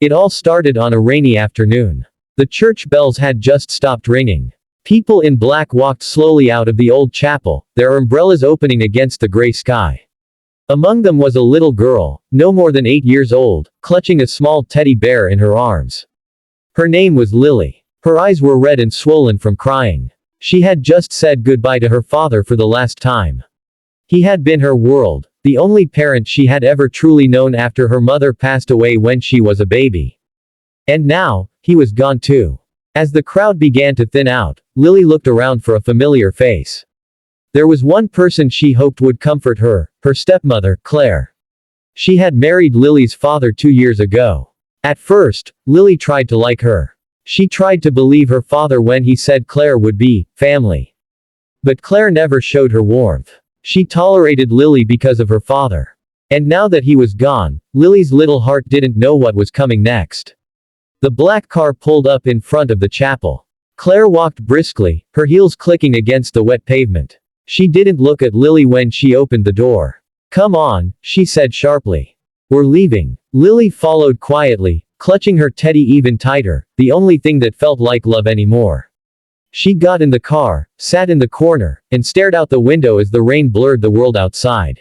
It all started on a rainy afternoon. The church bells had just stopped ringing. People in black walked slowly out of the old chapel, their umbrellas opening against the gray sky. Among them was a little girl, no more than 8 years old, clutching a small teddy bear in her arms. Her name was Lily. Her eyes were red and swollen from crying. She had just said goodbye to her father for the last time. He had been her world, the only parent she had ever truly known after her mother passed away when she was a baby. And now, he was gone too. As the crowd began to thin out, Lily looked around for a familiar face. There was one person she hoped would comfort her, her stepmother, Claire. She had married Lily's father 2 years ago. At first, Lily tried to like her. She tried to believe her father when he said Claire would be family. But Claire never showed her warmth. She tolerated Lily because of her father. And now that he was gone, Lily's little heart didn't know what was coming next. The black car pulled up in front of the chapel. Claire walked briskly, her heels clicking against the wet pavement. She didn't look at Lily when she opened the door. "Come on," she said sharply. "We're leaving." Lily followed quietly, clutching her teddy even tighter, the only thing that felt like love anymore. She got in the car, sat in the corner, and stared out the window as the rain blurred the world outside.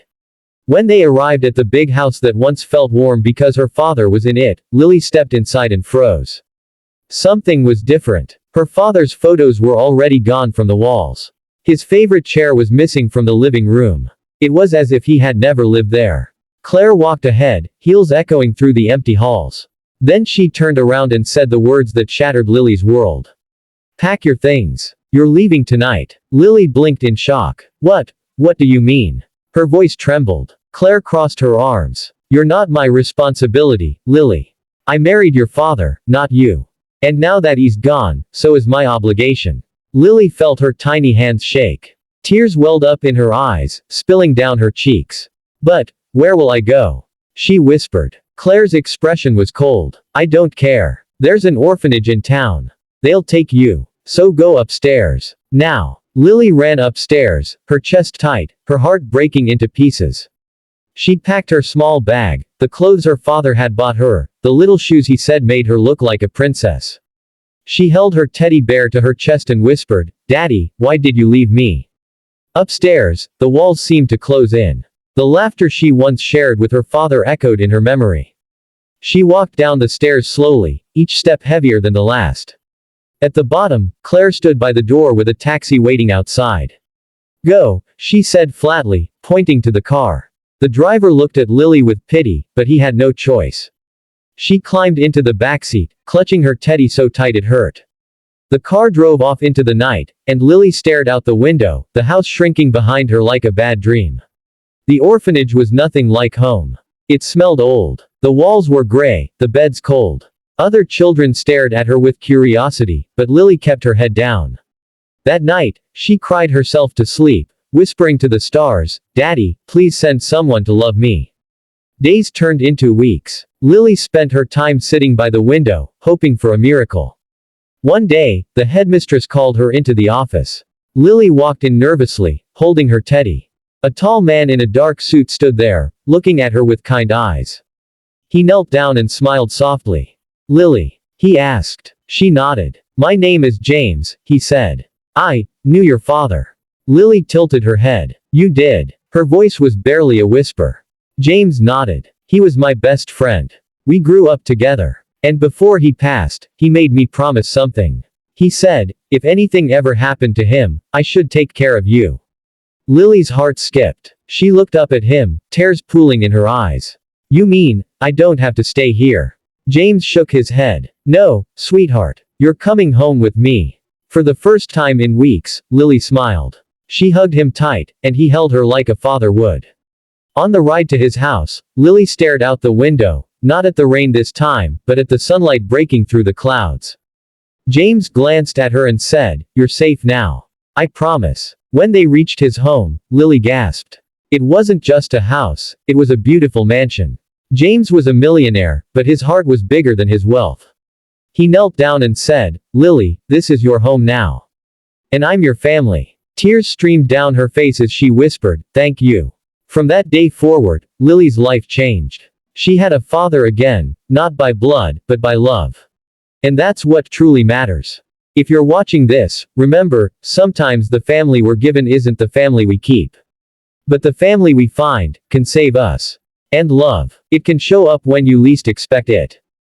When they arrived at the big house that once felt warm because her father was in it, Lily stepped inside and froze. Something was different. Her father's photos were already gone from the walls. His favorite chair was missing from the living room. It was as if he had never lived there. Claire walked ahead, heels echoing through the empty halls. Then she turned around and said the words that shattered Lily's world. "Pack your things. You're leaving tonight." Lily blinked in shock. What do you mean?" Her voice trembled. Claire crossed her arms. "You're not my responsibility, Lily. I married your father, not you. And now that he's gone, so is my obligation." Lily felt her tiny hands shake. Tears welled up in her eyes, spilling down her cheeks. "But, where will I go?" she whispered. Claire's expression was cold. "I don't care. There's an orphanage in town. They'll take you. So go upstairs. Now." Lily ran upstairs, her chest tight, her heart breaking into pieces. She packed her small bag, the clothes her father had bought her, the little shoes he said made her look like a princess. She held her teddy bear to her chest and whispered, "Daddy, why did you leave me?" Upstairs, the walls seemed to close in. The laughter she once shared with her father echoed in her memory. She walked down the stairs slowly, each step heavier than the last. At the bottom, Claire stood by the door with a taxi waiting outside. "Go," she said flatly, pointing to the car. The driver looked at Lily with pity, but he had no choice. She climbed into the backseat, clutching her teddy so tight it hurt. The car drove off into the night, and Lily stared out the window, the house shrinking behind her like a bad dream. The orphanage was nothing like home. It smelled old. The walls were gray, the beds cold. Other children stared at her with curiosity, but Lily kept her head down. That night, she cried herself to sleep, whispering to the stars, "Daddy, please send someone to love me." Days turned into weeks. Lily spent her time sitting by the window, hoping for a miracle. One day, the headmistress called her into the office. Lily walked in nervously, holding her teddy. A tall man in a dark suit stood there, looking at her with kind eyes. He knelt down and smiled softly. "Lily?" he asked. She nodded. "My name is James," he said. "I knew your father." Lily tilted her head. "You did?" Her voice was barely a whisper. James nodded. "He was my best friend. We grew up together. And before he passed, he made me promise something. He said, if anything ever happened to him, I should take care of you." Lily's heart skipped. She looked up at him, tears pooling in her eyes. "You mean, I don't have to stay here?" James shook his head. "No, sweetheart. You're coming home with me." For the first time in weeks, Lily smiled. She hugged him tight, and he held her like a father would. On the ride to his house, Lily stared out the window, not at the rain this time, but at the sunlight breaking through the clouds. James glanced at her and said, "You're safe now. I promise." When they reached his home, Lily gasped. It wasn't just a house, it was a beautiful mansion. James was a millionaire, but his heart was bigger than his wealth. He knelt down and said, "Lily, this is your home now. And I'm your family." Tears streamed down her face as she whispered, "Thank you." From that day forward, Lily's life changed. She had a father again, not by blood, but by love. And that's what truly matters. If you're watching this, remember, sometimes the family we're given isn't the family we keep. But the family we find can save us. And love. It can show up when you least expect it.